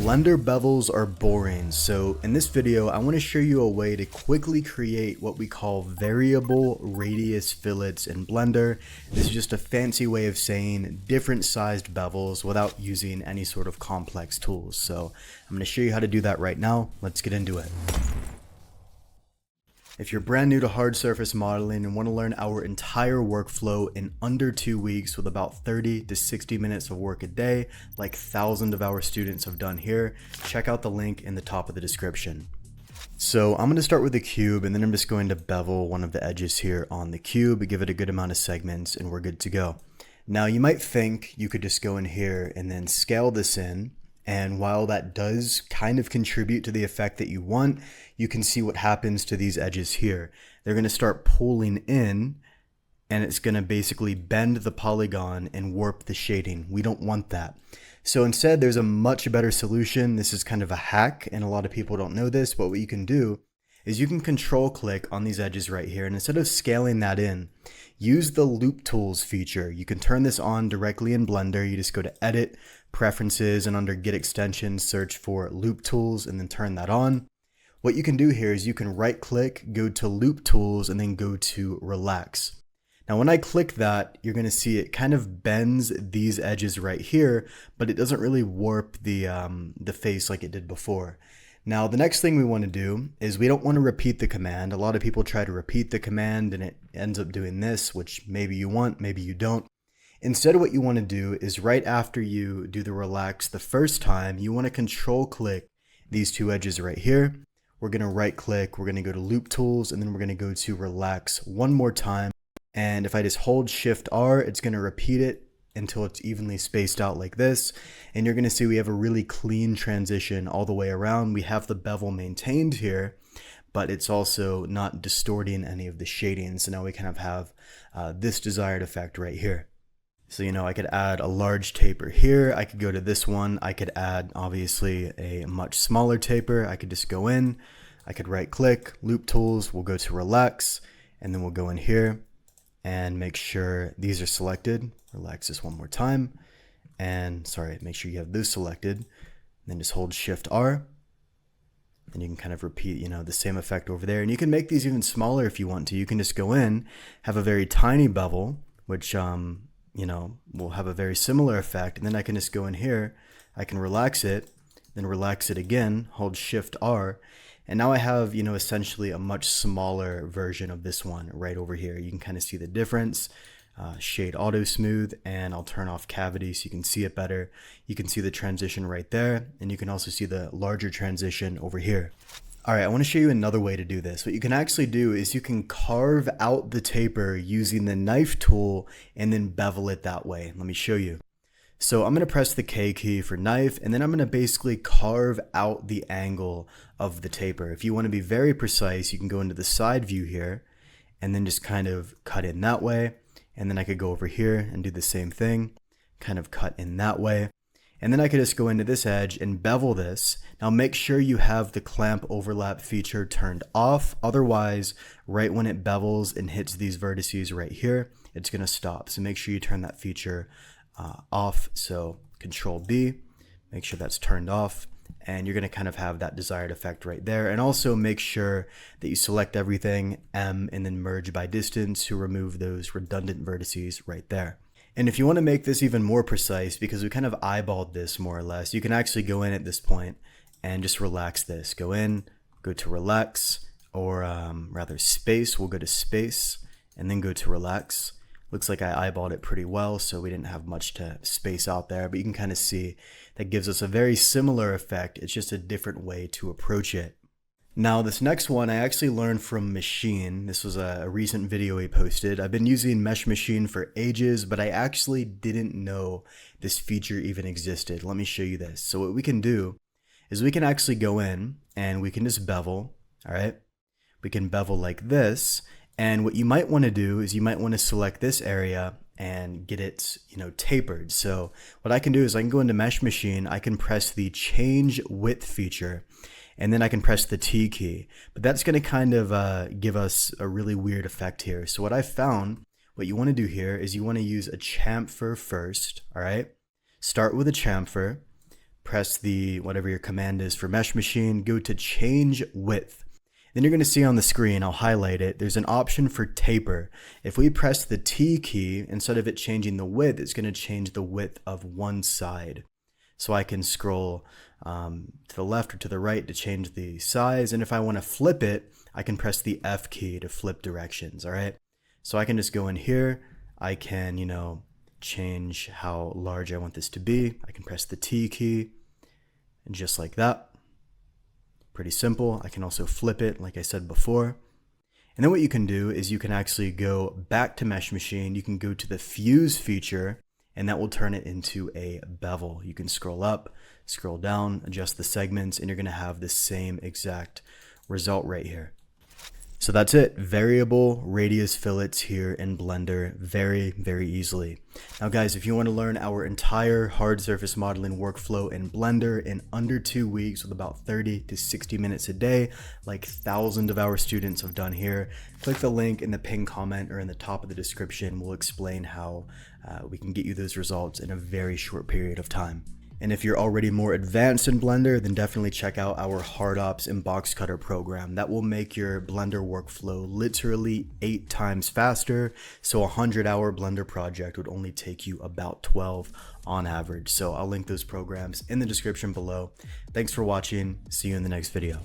Blender bevels are boring, so in this video I want to show you a way to quickly create what we call variable radius fillets in Blender. This is just a fancy way of saying different sized bevels without using any sort of complex tools. So I'm going to show you how to do that right now. Let's get into it. If you're brand new to hard surface modeling and want to learn our entire workflow in under 2 weeks with about 30 to 60 minutes of work a day, like thousands of our students have done here, check out the link in the top of the description. So I'm going to start with the cube, and then I'm just going to bevel one of the edges here on the cube, give it a good amount of segments, and we're good to go. Now you might think you could just go in here and then scale this in. And while that does kind of contribute to the effect that you want, you can see what happens to these edges here. They're going to start pulling in, and it's going to basically bend the polygon and warp the shading. We don't want that. So instead, there's a much better solution. This is kind of a hack, and a lot of people don't know this, but what you can do is you can control click on these edges right here, and instead of scaling that in, use the loop tools feature. You can turn this on directly in Blender. You just go to edit, preferences, and under get extensions, search for loop tools and then turn that on. What you can do here is you can right click, go to loop tools, and then go to relax. Now when I click that, you're going to see it kind of bends these edges right here, but it doesn't really warp the face like it did before. Now the next thing we want to do is we don't want to repeat the command. A lot of people try to repeat the command and it ends up doing this, which maybe you want, maybe you don't. Instead, what you want to do is right after you do the relax the first time, you want to control click these two edges right here. We're going to right click, we're going to go to loop tools, and then we're going to go to relax one more time. And if I just hold Shift R, it's going to repeat it until it's evenly spaced out like this. And you're going to see we have a really clean transition all the way around. We have the bevel maintained here, but it's also not distorting any of the shading. So now we kind of have this desired effect right here. So, I could add a large taper here. I could go to this one. I could add, obviously, a much smaller taper. I could just go in. I could right click, loop tools. We'll go to relax, and then we'll go in here and make sure these are selected. Relax this one more time. And sorry, make sure you have those selected. And then just hold Shift R. And you can kind of repeat, the same effect over there. And you can make these even smaller if you want to. You can just go in, have a very tiny bevel, which, will have a very similar effect. And then I can just go in here, I can relax it, then relax it again, hold Shift R. And now I have, essentially a much smaller version of this one right over here. You can kind of see the difference. Shade auto smooth, and I'll turn off cavity so you can see it better. You can see the transition right there, and you can also see the larger transition over here. All right, I want to show you another way to do this. What you can actually do is you can carve out the taper using the knife tool and then bevel it that way. Let me show you. So I'm going to press the K key for knife, and then I'm going to basically carve out the angle of the taper. If you want to be very precise, you can go into the side view here and then just kind of cut in that way. And then I could go over here and do the same thing, kind of cut in that way. And then I could just go into this edge and bevel this. Now make sure you have the clamp overlap feature turned off. Otherwise, right when it bevels and hits these vertices right here, it's going to stop. So make sure you turn that feature off. So Control B, make sure that's turned off. And you're going to kind of have that desired effect right there. And also make sure that you select everything, M, and then merge by distance to remove those redundant vertices right there. And if you want to make this even more precise, because we kind of eyeballed this more or less, you can actually go in at this point and just relax this. Go in, go to relax, or rather space. We'll go to space and then go to relax. Looks like I eyeballed it pretty well, so we didn't have much to space out there, but you can kind of see that gives us a very similar effect. It's just a different way to approach it. Now this next one I actually learned from Machine. This was a recent video he posted. I've been using Mesh Machine for ages, but I actually didn't know this feature even existed. Let me show you this. So what we can do is we can actually go in and we can just bevel, all right? We can bevel like this. And what you might want to do is you might want to select this area and get it, tapered. So what I can do is I can go into Mesh Machine, I can press the change width feature, and then I can press the T key. But that's going to kind of give us a really weird effect here. So what I found, what you want to do here is you want to use a chamfer first, all right? Start with a chamfer, press the whatever your command is for mesh machine, go to change width. Then you're going to see on the screen, I'll highlight it, there's an option for taper. If we press the T key, instead of it changing the width, it's going to change the width of one side. So I can scroll to the left or to the right to change the size. And if I want to flip it, I can press the F key to flip directions, all right? So I can just go in here. I can, change how large I want this to be. I can press the T key, and just like that. Pretty simple. I can also flip it like I said before. And then what you can do is you can actually go back to Mesh Machine. You can go to the Fuse feature, and that will turn it into a bevel. You can scroll up, scroll down, adjust the segments, and you're going to have the same exact result right here. So that's it. Variable radius fillets here in Blender very, very easily. Now guys, if you want to learn our entire hard surface modeling workflow in Blender in under 2 weeks with about 30 to 60 minutes a day, like thousands of our students have done here, click the link in the pinned comment or in the top of the description. We'll explain how we can get you those results in a very short period of time. And if you're already more advanced in Blender, then definitely check out our Hard Ops and Box Cutter program. That will make your Blender workflow literally 8 times faster. So a 100-hour Blender project would only take you about 12 on average. So I'll link those programs in the description below. Thanks for watching. See you in the next video.